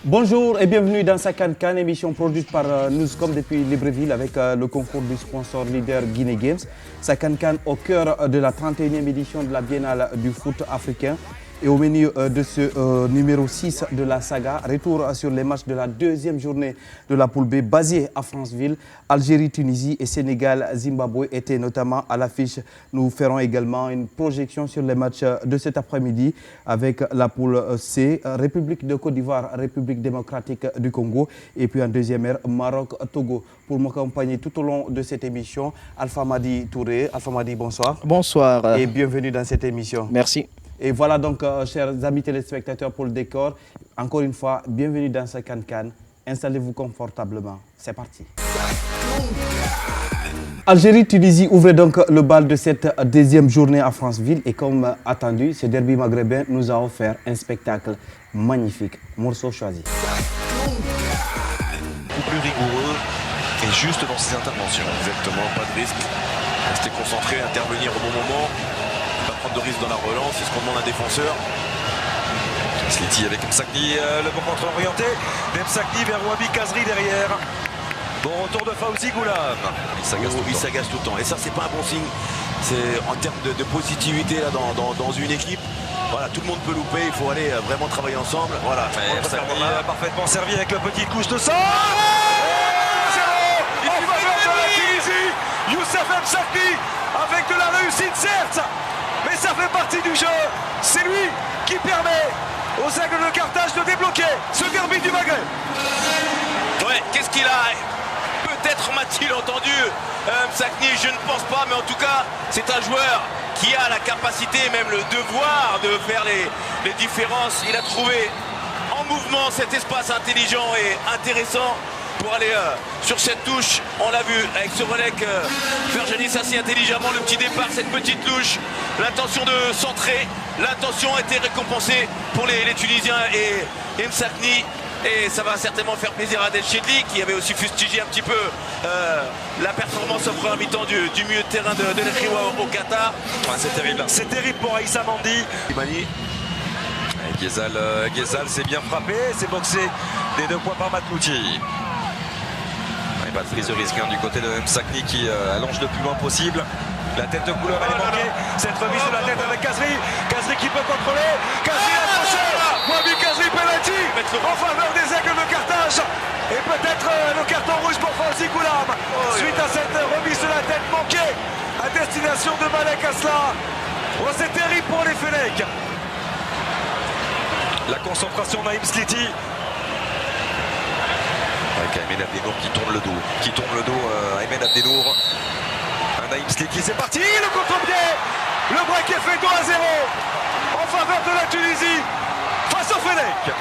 Bonjour et bienvenue dans Sakan Kan, émission produite par Newscom depuis Libreville avec le concours du sponsor leader Guinée Games. Sakan Kan au cœur de la 31e édition de la Biennale du foot africain. Et au menu de ce numéro 6 de la saga, retour sur les matchs de la deuxième journée de la poule B basée à Franceville. Algérie, Tunisie et Sénégal, Zimbabwe étaient notamment à l'affiche. Nous ferons également une projection sur les matchs de cet après-midi avec la poule C, République de Côte d'Ivoire, République démocratique du Congo et puis en deuxième heure, Maroc-Togo. Pour m'accompagner tout au long de cette émission, Alpha Madi Touré. Alpha Madi, bonsoir. Bonsoir. Et bienvenue dans cette émission. Merci. Et voilà donc, chers amis téléspectateurs, pour le décor. Encore une fois, bienvenue dans Sakan Kan. Installez-vous confortablement. C'est parti. Algérie-Tunisie ouvrait donc le bal de cette deuxième journée à Franceville. Et comme attendu, ce derby maghrébin nous a offert un spectacle magnifique. Morceau choisi. Plus rigoureux et juste dans ses interventions. Exactement, pas de risque. Rester concentré, intervenir au bon moment. Pas prendre de risque dans la relance, c'est ce qu'on demande à un défenseur. Sliti avec Msakni, le bon contre orienté. Msakni vers Wabi Kazri derrière. Bon retour de Fawzi Goulam. Il s'agace tout le temps. Et ça, c'est pas un bon signe. C'est en termes de positivité là, dans une équipe. Voilà, tout le monde peut louper, il faut aller vraiment travailler ensemble. Voilà, Msakni parfaitement servi avec le petit couche de sang. Il va de la Tunisie. Youssef Msakni avec de la réussite, certes. Mais ça fait partie du jeu. C'est lui qui permet aux Aigles de Carthage de débloquer ce derby du Maghreb. Ouais, qu'est-ce qu'il a? Peut-être m'a-t-il entendu Msakni, je ne pense pas, mais en tout cas, c'est un joueur qui a la capacité, même le devoir de faire les différences. Il a trouvé en mouvement cet espace intelligent et intéressant pour aller sur cette touche. On l'a vu avec ce relais faire Janis assez intelligemment le petit départ, cette petite touche, l'intention de centrer, l'intention a été récompensée pour les Tunisiens et Msakni. Et ça va certainement faire plaisir à Del Chedli qui avait aussi fustigé un petit peu la performance en première mi-temps du milieu de terrain de l'Ekriwa au Qatar. Ouais, c'est terrible. C'est terrible pour Aïssa Mandi. Ghezal s'est bien frappé, s'est boxé des 2 points par Matlouti. Pas de prise de risque du côté de Msakni qui allonge le plus loin possible. La tête de couleur elle est manquée. Cette remise de la tête avec Kazri. Kazri qui peut contrôler. Kazri accroché. Wabi Kazri penalty en faveur des Aigles de Carthage. Et peut-être le carton rouge pour Fawzi Goulam. Suite à cette remise de la tête manquée à destination de Malek Asla. Oh, c'est terrible pour les Fennecs. La concentration Naïm Sliti. Avec Aymen Abdenour qui tourne le dos, Aymen Abdenour. Naïm Sliti, c'est parti, le contre-pied. Le break est fait 2-0 en faveur de la Tunisie face au Fennec.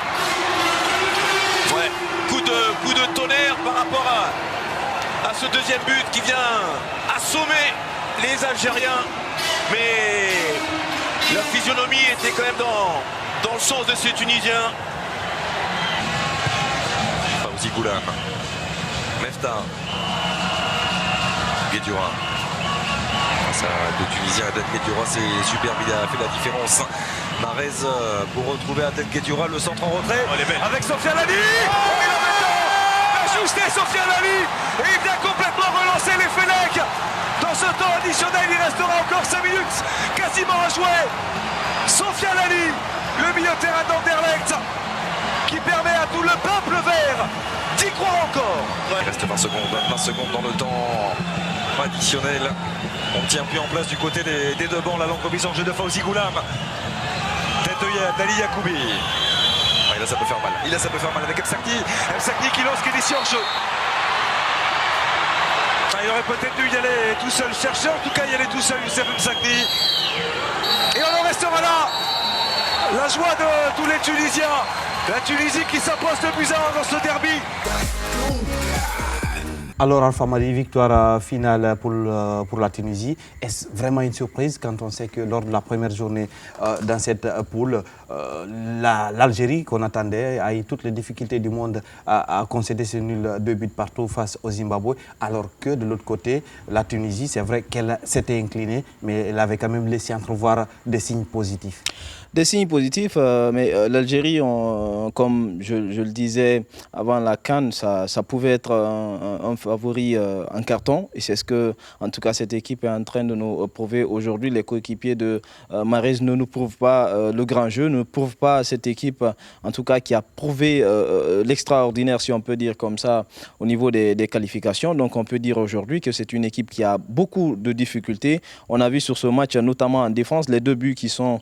Ouais, coup de tonnerre par rapport à ce deuxième but qui vient assommer les Algériens. Mais la physionomie était quand même dans le sens de ces Tunisiens. Fawzi Goulam, Mefta, Guedioura. Ça, de Tunisien, Aden Guedioura, c'est superbe, il a fait la différence. Marez pour retrouver Aden Guedioura, le centre en retrait. Avec Sofiane Ali. Il a maintenant ajusté Sofiane Ali. Et il vient complètement relancer les Fennecs. Dans ce temps additionnel, il restera encore 5 minutes quasiment à jouer. Sofiane Ali, le milieu de terrain d'Anderlecht, qui permet à tout le peuple vert d'y croire encore. Il reste 20 secondes dans le temps additionnel. On ne tient plus en place du côté des deux bancs. La longue remise en jeu de Fawzi Goulam. Tête d'Ali Yacoubi. Ah, là ça peut faire mal. Avec Msakni qui lance Kélissi en jeu. Ah, il aurait peut-être dû y aller tout seul chercher. En tout cas, y aller tout seul, Youssef Msakni. Et on en restera là. La joie de tous les Tunisiens. La Tunisie qui s'impose de but à 1 dans ce derby. Alors Alpha Madi, victoire finale pour la Tunisie. Est-ce vraiment une surprise quand on sait que lors de la première journée dans cette poule, l'Algérie qu'on attendait a eu toutes les difficultés du monde à concéder ce nul 2 buts partout face au Zimbabwe, alors que de l'autre côté, la Tunisie, c'est vrai qu'elle s'était inclinée, mais elle avait quand même laissé entrevoir des signes positifs. Des signes positifs, mais l'Algérie, comme je le disais avant la CAN, ça pouvait être un favori en carton. Et c'est ce que, en tout cas, cette équipe est en train de nous prouver aujourd'hui. Les coéquipiers de Mahrez ne nous prouvent pas le grand jeu, ne prouvent pas cette équipe, en tout cas, qui a prouvé l'extraordinaire, si on peut dire comme ça, au niveau des qualifications. Donc, on peut dire aujourd'hui que c'est une équipe qui a beaucoup de difficultés. On a vu sur ce match, notamment en défense, les 2 buts qui ont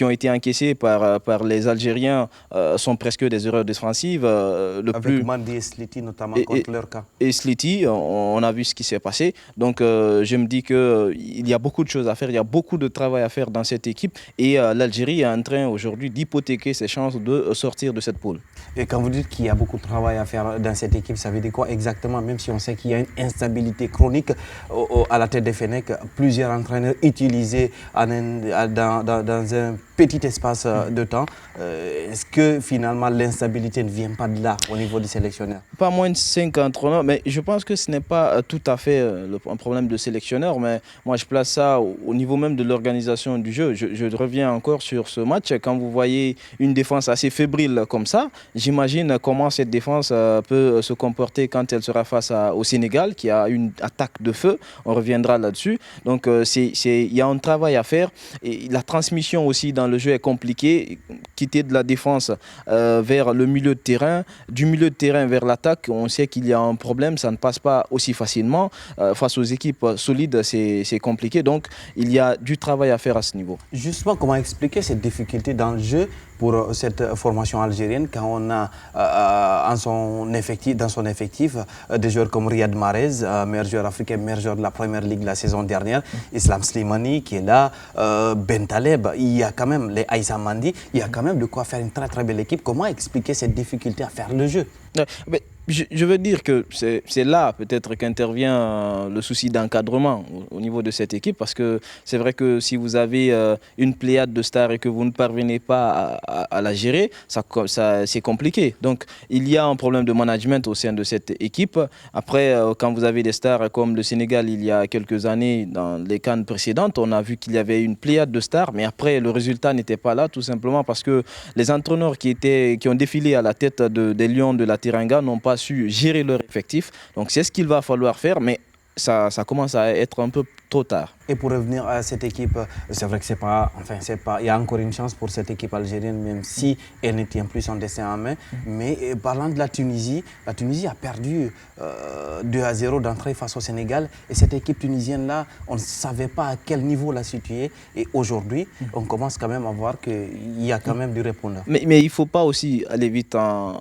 été encaissés par les Algériens sont presque des erreurs défensives. Avec Mandi et Sliti notamment contre leur cas. Et Sliti, on a vu ce qui s'est passé. Donc je me dis qu'il y a beaucoup de choses à faire, il y a beaucoup de travail à faire dans cette équipe. Et l'Algérie est en train aujourd'hui d'hypothéquer ses chances de sortir de cette poule. Et quand vous dites qu'il y a beaucoup de travail à faire dans cette équipe, ça veut dire quoi exactement? Même si on sait qu'il y a une instabilité chronique à la tête des Fennecs, plusieurs entraîneurs utilisés dans un petit espace de temps. Est-ce que finalement l'instabilité ne vient pas de là au niveau du sélectionneur? Pas moins de 5 entraîneurs, mais je pense que ce n'est pas tout à fait un problème de sélectionneur, mais moi je place ça au niveau même de l'organisation du jeu. Je reviens encore sur ce match. Quand vous voyez une défense assez fébrile comme ça, j'imagine comment cette défense peut se comporter quand elle sera face au Sénégal, qui a une attaque de feu. On reviendra là-dessus. Donc il y a un travail à faire. Et la transmission aussi dans le jeu est compliqué. Quitter de la défense vers le milieu de terrain, du milieu de terrain vers l'attaque, on sait qu'il y a un problème, ça ne passe pas aussi facilement. Face aux équipes solides, c'est compliqué. Donc, il y a du travail à faire à ce niveau. Justement, comment expliquer cette difficulté dans le jeu pour cette formation algérienne quand on a dans son effectif des joueurs comme Riyad Mahrez, meilleur joueur africain, meilleur joueur de la première ligue la saison dernière, Islam Slimani qui est là, Ben Taleb, il y a quand même les Aïssa Mandi, il y a quand même de quoi faire une très très belle équipe. Comment expliquer cette difficulté à faire le jeu? Mais je veux dire que c'est là peut-être qu'intervient le souci d'encadrement au niveau de cette équipe, parce que c'est vrai que si vous avez une pléiade de stars et que vous ne parvenez pas à la gérer, c'est compliqué. Donc il y a un problème de management au sein de cette équipe. Après, quand vous avez des stars comme le Sénégal il y a quelques années, dans les CAN précédentes, on a vu qu'il y avait une pléiade de stars, mais après le résultat n'était pas là, tout simplement parce que les entraîneurs qui ont défilé à la tête des Lions de la Teranga n'ont pas su gérer leur effectif. Donc c'est ce qu'il va falloir faire, mais ça commence à être un peu trop tard. Et pour revenir à cette équipe, c'est vrai que il y a encore une chance pour cette équipe algérienne, même si elle ne tient plus son destin en main. Mais parlant de la Tunisie a perdu 2-0 d'entrée face au Sénégal. Et cette équipe tunisienne-là, on ne savait pas à quel niveau la situer. Et aujourd'hui, on commence quand même à voir qu'il y a quand même du répondant. Mais il ne faut pas aussi aller vite dans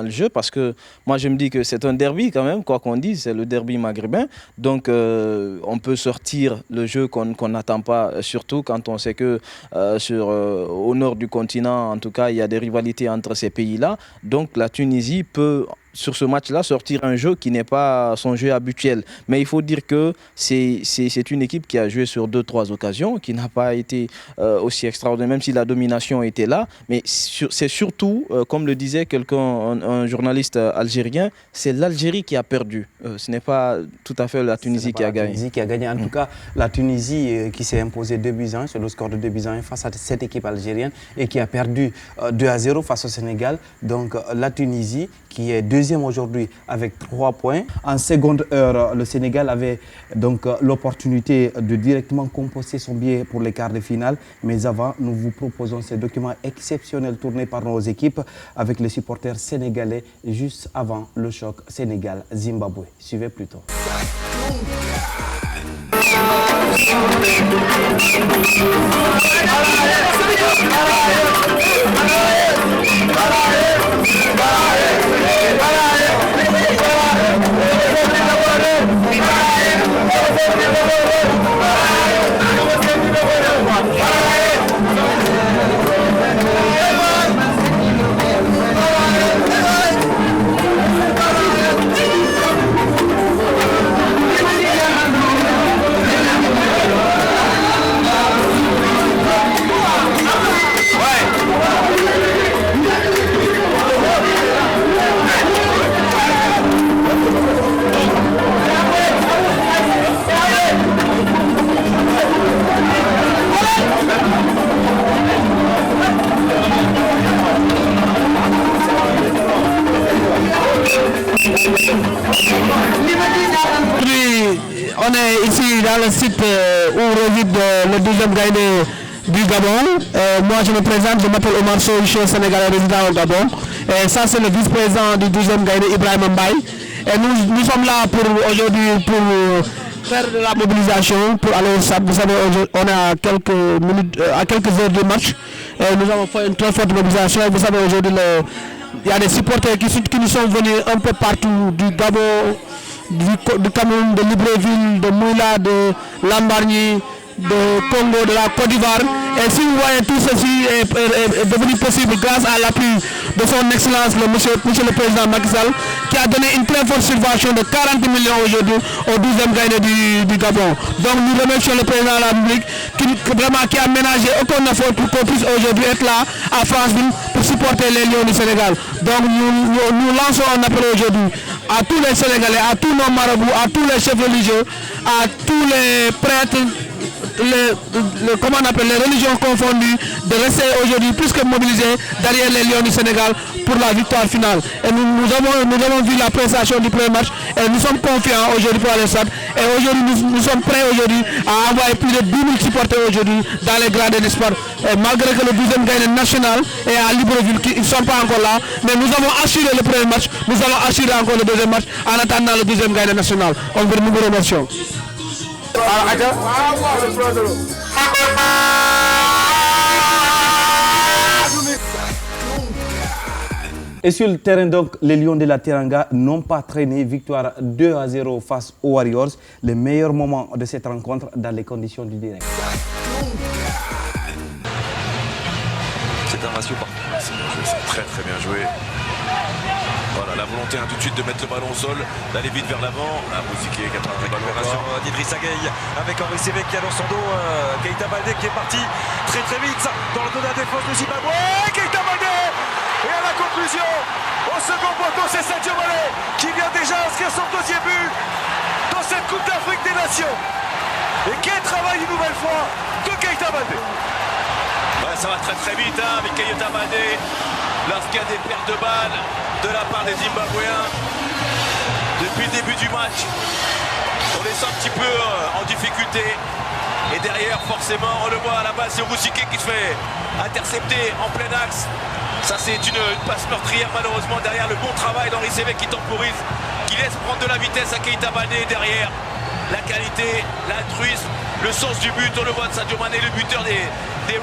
le jeu, parce que moi je me dis que c'est un derby quand même, quoi qu'on dise, c'est le derby maghrébin. Donc on peut sortir le jeu qu'on n'attend pas, surtout quand on sait que au nord du continent, en tout cas, il y a des rivalités entre ces pays-là. Donc la Tunisie peut, sur ce match-là, sortir un jeu qui n'est pas son jeu habituel. Mais il faut dire que c'est une équipe qui a joué sur 2-3 occasions, qui n'a pas été aussi extraordinaire, même si la domination était là. Mais c'est surtout, comme le disait un journaliste algérien, c'est l'Algérie qui a perdu. Ce n'est pas tout à fait la Tunisie qui a gagné. En tout cas, la Tunisie qui s'est imposée 2-1 sur le score de 2-1 face à cette équipe algérienne et qui a perdu 2-0 face au Sénégal. Donc la Tunisie qui est deuxième aujourd'hui avec 3 points. En seconde heure, le Sénégal avait donc l'opportunité de directement composer son billet pour les quarts de finale. Mais avant, nous vous proposons ces documents exceptionnels tournés par nos équipes avec les supporters sénégalais juste avant le choc Sénégal-Zimbabwe. Suivez plutôt. On est ici dans le site où réside le deuxième gagnant du Gabon. Moi je me présente, je m'appelle Omar Sow, je suis sénégalais résident au Gabon. Et ça c'est le vice-président du deuxième gagnant Ibrahim Mbaye. Et nous sommes là pour aujourd'hui pour faire de la mobilisation pour aller au stade. Vous savez, on est à quelques minutes, à quelques heures du match. Et nous avons fait une très forte mobilisation. Et vous savez, aujourd'hui, il y a des supporters qui nous sont venus un peu partout du Gabon, du Cameroun, de Libreville, de Mouila, de Lambarny, de Congo, de la Côte d'Ivoire. Et si vous voyez tout ceci est devenu possible grâce à l'appui de son excellence, monsieur le président Macky Sall, qui a donné une très forte subvention de 40 millions aujourd'hui au 12e gagnant du Gabon. Donc nous remercions le président de la République qui a ménagé aucun effort pour qu'on puisse aujourd'hui être là à Franceville pour supporter les Lions du Sénégal. Donc nous lançons un appel aujourd'hui à tous les Sénégalais, à tous nos marabouts, à tous les chefs religieux, à tous les prêtres, comment on appelle, les religions confondues, de rester aujourd'hui plus que mobilisés derrière les Lions du Sénégal pour la victoire finale. Et nous avons vu la prestation du premier match et nous sommes confiants aujourd'hui pour aller au stade. Et aujourd'hui nous sommes prêts aujourd'hui à envoyer plus de 10 000 supporters aujourd'hui dans les gradins de sport. Et malgré que le 12e gagnant national est à Libreville, qui ne sont pas encore là, mais nous avons assuré le premier match, nous allons assurer encore le deuxième match en attendant le 12e gagnant national. Nous vous remercions. Et sur le terrain, donc, les Lions de la Teranga n'ont pas traîné. Victoire 2-0 face aux Warriors. Le meilleur moment de cette rencontre dans les conditions du direct. C'est un ratio parfait. C'est très très bien joué. Voilà, la volonté tout de suite de mettre le ballon au sol, d'aller vite vers l'avant. Bouziké qui a pris la récupération d'Idrissa Gueye avec Henri Sévé qui a dans son dos Keita Baldé qui est parti très très vite dans le dos de la défense du Zimbabwe. Keita Baldé. Et à la conclusion, au second poteau, c'est Sadio Mané qui vient déjà inscrire son deuxième but dans cette Coupe d'Afrique des Nations. Et quel travail une nouvelle fois de Keita Baldé. Ouais, ça va très très vite avec Keita Baldé. Lorsqu'il y a des pertes de balles de la part des Zimbabwéens, depuis le début du match, on les sent un petit peu en difficulté. Et derrière, forcément, on le voit à la base, c'est Bouziké qui se fait intercepter en plein axe. Ça, c'est une passe meurtrière, malheureusement, derrière le bon travail d'Henri Sévé qui temporise, qui laisse prendre de la vitesse à Keita Baldé. Derrière, la qualité, l'altruisme, le sens du but, on le voit de Sadio Mané, le buteur des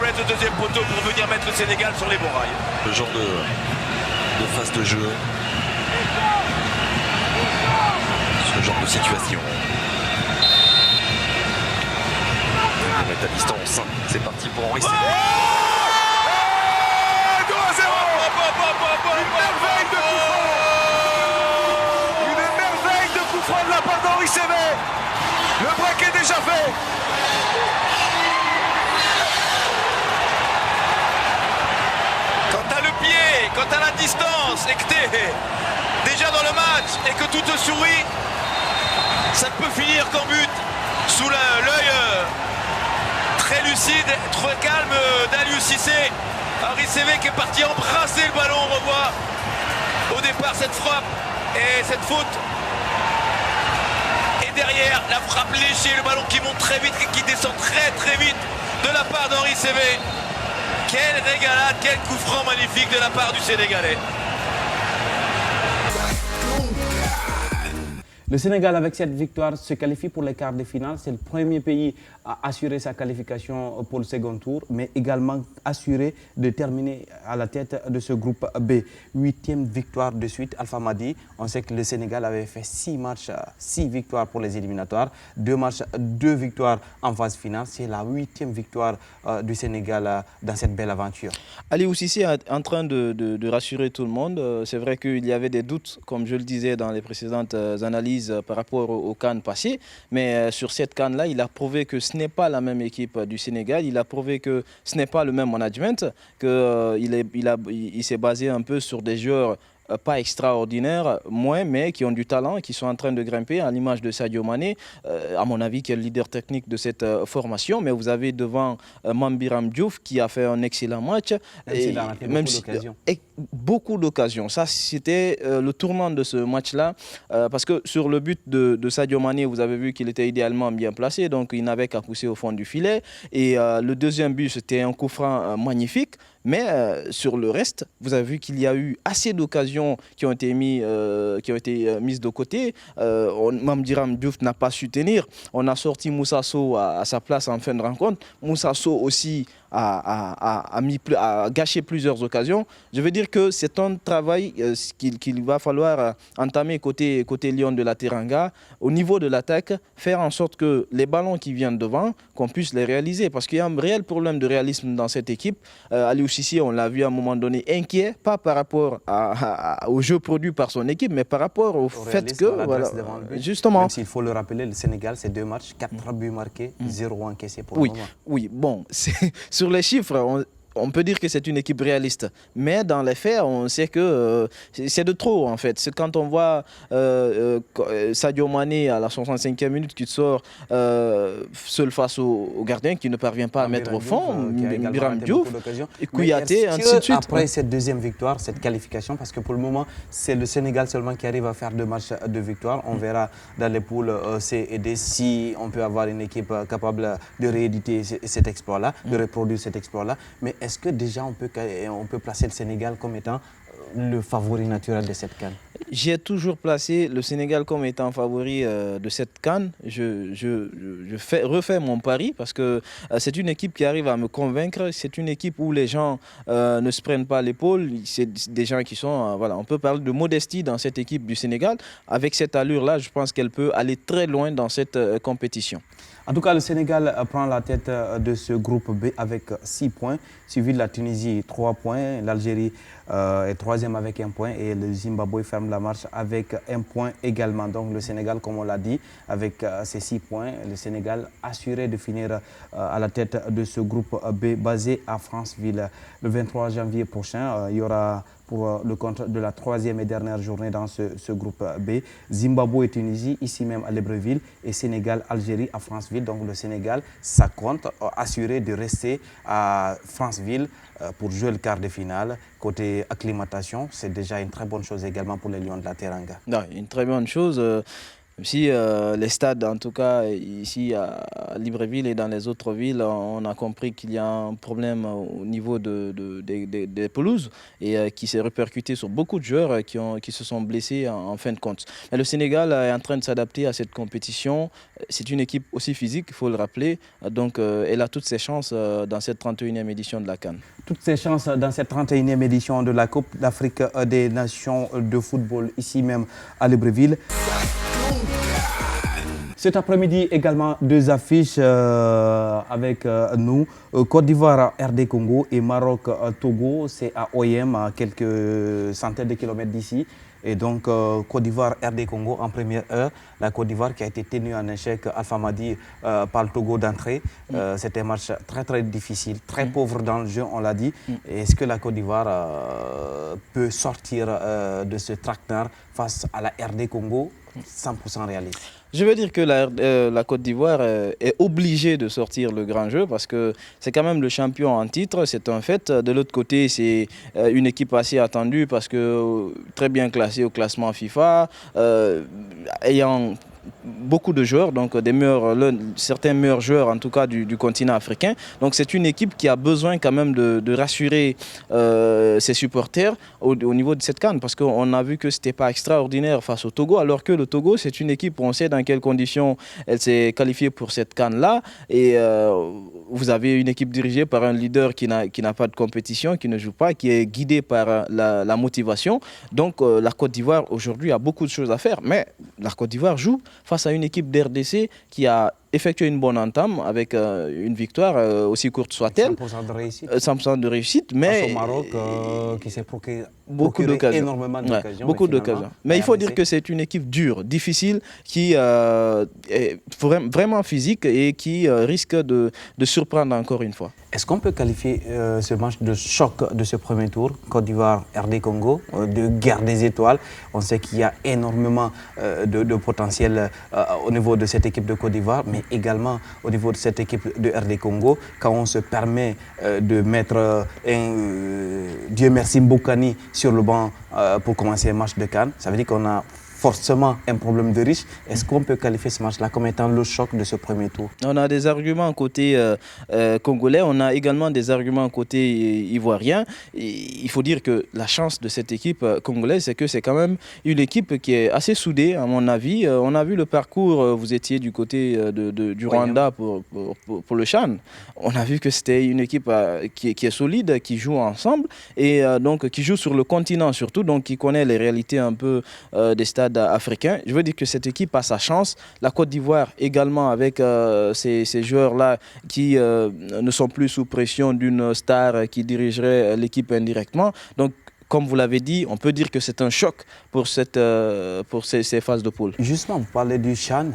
Reds au deuxième poteau pour venir mettre le Sénégal sur les bons rails. Le genre de phase de jeu, ce genre de situation. On met à distance, c'est parti pour Henri Sévé. Une merveille de coup franc de la part d'Henri Sévé. Le break est déjà fait. Quand t'as le pied, quand t'as la distance et que t'es déjà dans le match et que tout te sourit, ça ne peut finir qu'en but sous l'œil très lucide, très calme d'Aliou Cissé. Henri Sévé qui est parti embrasser le ballon, on revoit au départ cette frappe et cette faute. Et derrière, la frappe léchée, le ballon qui monte très vite et qui descend très très vite de la part d'Henri Sévé. Quelle régalade, quel coup franc magnifique de la part du Sénégalais. Le Sénégal, avec cette victoire, se qualifie pour les quarts de finale. C'est le premier pays à assurer sa qualification pour le second tour, mais également assuré de terminer à la tête de ce groupe B. 8e victoire de suite, Alpha Madi. On sait que le Sénégal avait fait 6 matchs, 6 victoires pour les éliminatoires, 2 matchs, 2 victoires en phase finale. C'est la 8e victoire du Sénégal dans cette belle aventure. Aliou Cissé est en train de rassurer tout le monde. C'est vrai qu'il y avait des doutes, comme je le disais dans les précédentes analyses, par rapport au CAN passé, mais sur cette CAN-là, il a prouvé que ce n'est pas la même équipe du Sénégal, il a prouvé que ce n'est pas le même management, qu'il s'est basé un peu sur des joueurs pas extraordinaires, mais qui ont du talent, qui sont en train de grimper, à l'image de Sadio Mané, à mon avis, qui est le leader technique de cette formation. Mais vous avez devant Mambiram Diouf, qui a fait un excellent match. beaucoup d'occasions. Ça, c'était le tournant de ce match-là. Parce que sur le but de Sadio Mané, vous avez vu qu'il était idéalement bien placé. Donc, il n'avait qu'à pousser au fond du filet. Et le deuxième but, c'était un coup franc magnifique. Mais sur le reste, vous avez vu qu'il y a eu assez d'occasions qui ont été mises de côté. Mamdiram Diouf n'a pas su tenir. On a sorti Moussa Sow à sa place en fin de rencontre. Moussa Sow aussi a gâché plusieurs occasions. Je veux dire que c'est un travail qu'il va falloir entamer côté Lion de la Teranga. Au niveau de l'attaque, faire en sorte que les ballons qui viennent devant, qu'on puisse les réaliser. Parce qu'il y a un réel problème de réalisme dans cette équipe. Aliou Cissé, on l'a vu à un moment donné inquiet, pas par rapport au jeu produit par son équipe, mais par rapport au fait que... Voilà, justement. Même s'il faut le rappeler, le Sénégal, c'est 2 matchs, 4 buts marqués, 0 encaissés pour le moment. Oui, bon, sur les chiffres, on peut dire que c'est une équipe réaliste. Mais dans les faits, on sait que c'est de trop, en fait. C'est quand on voit Sadio Mané à la 65e minute qui sort seul face au gardien qui ne parvient pas à mettre au fond, Biram Diouf, Kouyaté, ainsi de suite. Après cette deuxième victoire, cette qualification, parce que pour le moment, c'est le Sénégal seulement qui arrive à faire 2 matchs de victoire. On verra dans les poules C et D si on peut avoir une équipe capable de rééditer cet exploit-là, de reproduire cet exploit-là. Mais est-ce que déjà on peut placer le Sénégal comme étant le favori naturel de cette CAN? J'ai toujours placé le Sénégal comme étant favori de cette CAN. Refais mon pari parce que c'est une équipe qui arrive à me convaincre. C'est une équipe où les gens ne se prennent pas l'épaule. C'est des gens qui sont... voilà, on peut parler de modestie dans cette équipe du Sénégal. Avec cette allure-là, je pense qu'elle peut aller très loin dans cette compétition. En tout cas, le Sénégal prend la tête de ce groupe B avec 6 points, suivi de la Tunisie 3 points, l'Algérie est 3e avec 1 point et le Zimbabwe ferme la marche avec 1 point également. Donc le Sénégal, comme on l'a dit, avec ces 6 points, le Sénégal assuré de finir à la tête de ce groupe B basé à Franceville. Le 23 janvier prochain, il y aura pour le compte de la 3e et dernière journée dans ce groupe B. Zimbabwe et Tunisie, ici même à Libreville, et Sénégal, Algérie à Franceville. Donc le Sénégal, ça compte, assuré de rester à Franceville pour jouer le quart de finale. Côté acclimatation, c'est déjà une très bonne chose également pour les Lions de la Teranga. Non, une très bonne chose. Même si les stades, en tout cas ici à Libreville et dans les autres villes, on a compris qu'il y a un problème au niveau des pelouses et qui s'est répercuté sur beaucoup de joueurs qui se sont blessés en fin de compte. Mais le Sénégal est en train de s'adapter à cette compétition. C'est une équipe aussi physique, il faut le rappeler. Donc elle a toutes ses chances dans cette 31e édition de la CAN. Toutes ses chances dans cette 31e édition de la Coupe d'Afrique des Nations de football, ici même à Libreville. Cet après-midi, également 2 affiches avec nous. Côte d'Ivoire, RD Congo et Maroc, Togo. C'est à OIM, à quelques centaines de kilomètres d'ici. Et donc, Côte d'Ivoire, RD Congo en première heure. La Côte d'Ivoire qui a été tenue en échec, Alpha Madi, par le Togo d'entrée. C'était un match très très difficile, très pauvre dans le jeu, on l'a dit. Est-ce que la Côte d'Ivoire peut sortir de ce traquenard face à la RD Congo 100% réaliste? Je veux dire que la Côte d'Ivoire est obligée de sortir le grand jeu parce que c'est quand même le champion en titre, c'est un fait. De l'autre côté, c'est une équipe assez attendue parce que très bien classée au classement FIFA, ayant beaucoup de joueurs, donc certains meilleurs joueurs en tout cas du continent africain. Donc c'est une équipe qui a besoin quand même de rassurer ses supporters au niveau de cette CAN parce qu'on a vu que ce n'était pas extraordinaire face au Togo, alors que le Togo c'est une équipe, on sait dans quelles conditions elle s'est qualifiée pour cette CAN-là et vous avez une équipe dirigée par un leader qui n'a pas de compétition, qui ne joue pas, qui est guidé par la motivation. Donc la Côte d'Ivoire aujourd'hui a beaucoup de choses à faire, mais la Côte d'Ivoire joue face à une équipe d'RDC qui a effectué une bonne entame avec une victoire aussi courte soit-elle. 100% de réussite. 100% de réussite, mais... Face au Maroc qui s'est procuré énormément d'occasions. Beaucoup d'occasions. Mais il faut dire que c'est une équipe dure, difficile, qui est vraiment physique et qui risque de surprendre encore une fois. Est-ce qu'on peut qualifier ce match de choc de ce premier tour, Côte d'Ivoire, RD Congo, de guerre des étoiles? On sait qu'il y a énormément de potentiel au niveau de cette équipe de Côte d'Ivoire, mais mais également au niveau de cette équipe de RD Congo, quand on se permet de mettre Dieu merci Mbokani sur le banc pour commencer un match de CAN, ça veut dire qu'on a forcément un problème de riche. Est-ce qu'on peut qualifier ce match-là comme étant le choc de ce premier tour? On a des arguments côté congolais, on a également des arguments côté ivoirien. Et il faut dire que la chance de cette équipe congolaise, c'est que c'est quand même une équipe qui est assez soudée, à mon avis. On a vu le parcours, vous étiez du côté du Rwanda pour le CHAN. On a vu que c'était une équipe qui est solide, qui joue ensemble et donc qui joue sur le continent surtout, donc qui connaît les réalités un peu des stades africain. Je veux dire que cette équipe a sa chance. La Côte d'Ivoire également avec ces joueurs-là qui ne sont plus sous pression d'une star qui dirigerait l'équipe indirectement. Donc, comme vous l'avez dit, on peut dire que c'est un choc pour ces phases de poule. Justement, vous parlez du CHAN,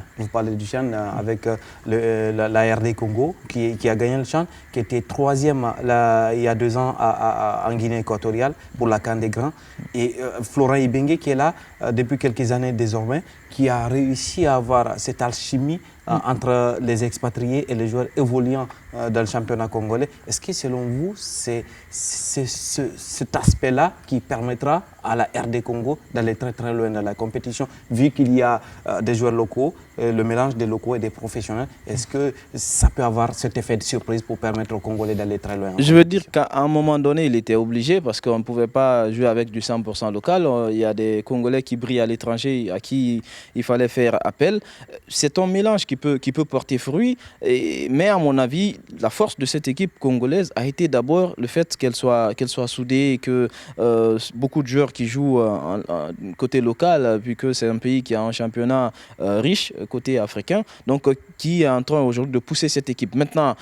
avec la RD Congo qui a gagné le CHAN, qui était troisième il y a 2 ans en Guinée équatoriale pour la CAN des Grands. Et Florent Ibenge qui est là depuis quelques années désormais, qui a réussi à avoir cette alchimie entre les expatriés et les joueurs évoluant dans le championnat congolais. Est-ce que selon vous, c'est cet aspect-là qui permettra à la RD Congo d'aller très très loin dans la compétition, vu qu'il y a des joueurs locaux, le mélange des locaux et des professionnels? Est-ce que ça peut avoir cet effet de surprise pour permettre aux Congolais d'aller très loin? Je veux dire qu'à un moment donné, il était obligé parce qu'on ne pouvait pas jouer avec du 100% local. Il y a des Congolais qui brillent à l'étranger à qui il fallait faire appel. C'est un mélange qui peut porter fruit, mais à mon avis, la force de cette équipe congolaise a été d'abord le fait qu'elle soit soudée et que beaucoup de joueurs qui jouent côté local, vu que c'est un pays qui a un championnat riche côté africain, donc qui est en train aujourd'hui de pousser cette équipe. Maintenant,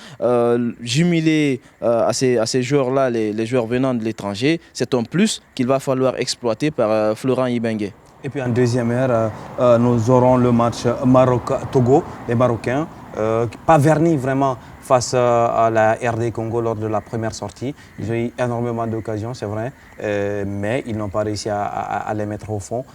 jumeler à ces joueurs-là, les joueurs venant de l'étranger, c'est un plus qu'il va falloir exploiter par Florent Ibenge. Et puis en deuxième heure, nous aurons le match Maroc-Togo, les Marocains, pas vernis vraiment face à la RD Congo lors de la première sortie. Ils ont eu énormément d'occasions, c'est vrai, mais ils n'ont pas réussi à les mettre au fond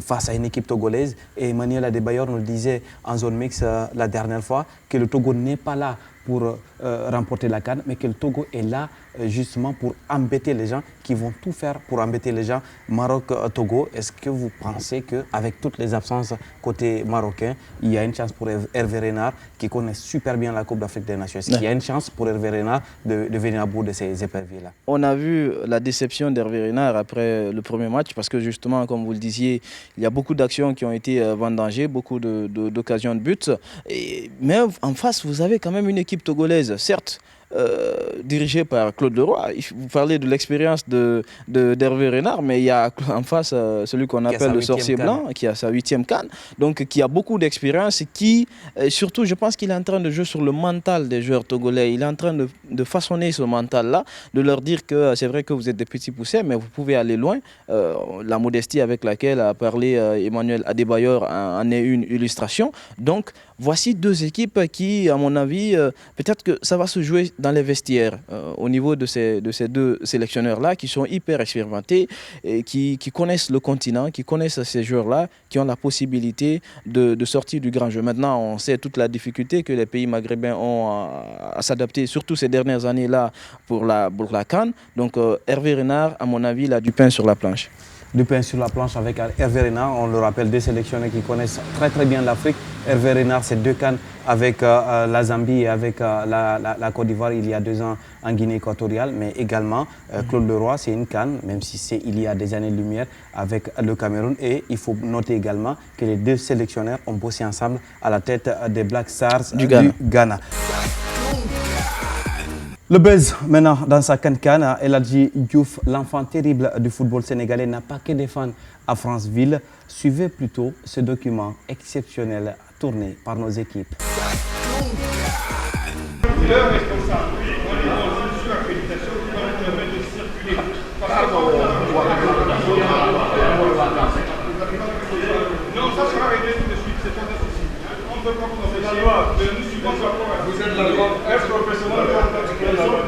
face à une équipe togolaise. Et Emmanuel Adebayor nous le disait en zone mixte la dernière fois, que le Togo n'est pas là pour remporter la CAN, mais que le Togo est là justement pour embêter les gens, qui vont tout faire pour embêter les gens. Maroc-Togo, est-ce que vous pensez qu'avec toutes les absences côté marocain, il y a une chance pour Hervé Renard, qui connaît super bien la Coupe d'Afrique des Nations, est-ce qu'il y a une chance pour Hervé Renard de venir à bout de ces éperviers-là? On a vu la déception d'Hervé Renard après le premier match, parce que justement, comme vous le disiez, il y a beaucoup d'actions qui ont été vendangées, beaucoup d'occasions de but. Mais en face, vous avez quand même une équipe togolaise, certes, dirigé par Claude Leroy. Vous parlez de l'expérience d'Hervé Renard, mais il y a en face celui qu'on appelle le sorcier blanc, qui a sa 8e CAN, donc qui a beaucoup d'expérience et qui, surtout, je pense qu'il est en train de jouer sur le mental des joueurs togolais. Il est en train de façonner ce mental-là, de leur dire que c'est vrai que vous êtes des petits poussets, mais vous pouvez aller loin. La modestie avec laquelle a parlé Emmanuel Adebayor en est une illustration. Donc, voici 2 équipes qui, à mon avis, peut-être que ça va se jouer dans les vestiaires au niveau de ces 2 sélectionneurs-là qui sont hyper expérimentés et qui connaissent le continent, qui connaissent ces joueurs-là, qui ont la possibilité de sortir du grand jeu. Maintenant, on sait toute la difficulté que les pays maghrébins ont à s'adapter, surtout ces dernières années-là pour la CAN. Donc Hervé Renard, à mon avis, il a du pain sur la planche. Du pain sur la planche avec Hervé Renard, on le rappelle, 2 sélectionneurs qui connaissent très très bien l'Afrique. Hervé Renard, c'est 2 CAN avec la Zambie et avec la Côte d'Ivoire il y a 2 ans en Guinée équatoriale, mais également Claude Leroy, c'est une CAN, même si c'est il y a des années-lumière avec le Cameroun. Et il faut noter également que les 2 sélectionneurs ont bossé ensemble à la tête des Black Stars du Ghana. Le buzz maintenant dans sa CAN, El Hadji Diouf, l'enfant terrible du football sénégalais, n'a pas que des fans à Franceville. Suivez plutôt ce document exceptionnel tourné par nos équipes. Le responsable, on est dans une sur-accréditation qui va nous permettre de circuler. Non, ça sera réglé tout de suite, c'est pas un souci. On ne peut pas vous empêcher de nous suivre sur rapport à vous. Vous êtes la loi, est professionnel de la loi.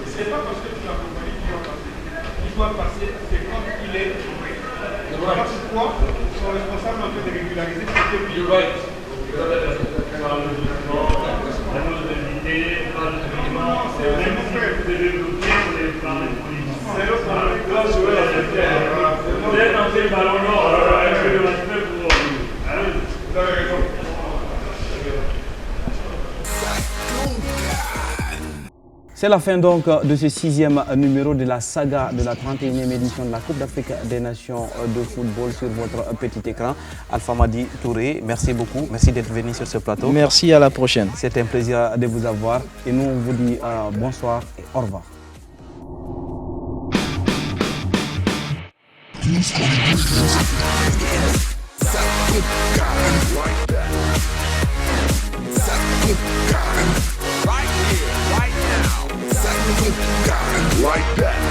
C'est pas parce que tu l'as compagnie qu'il doit passer. Il doit passer, c'est quand il est. Voilà pourquoi son responsable en fait de régulariser. You're right. La modernité, pas de document, c'est même si vous devez bloquer pour les plans de police. C'est l'autre là, je vais la faire. Vous êtes dans le ballon d'or, alors je vais le respect pour vous. Vous avez raison. C'est la fin donc de ce 6e numéro de la saga de la 31e édition de la Coupe d'Afrique des Nations de football sur votre petit écran. Alpha Madi Touré, merci beaucoup. Merci d'être venu sur ce plateau. Merci, à la prochaine. C'était un plaisir de vous avoir. Et nous, on vous dit bonsoir et au revoir. Like that.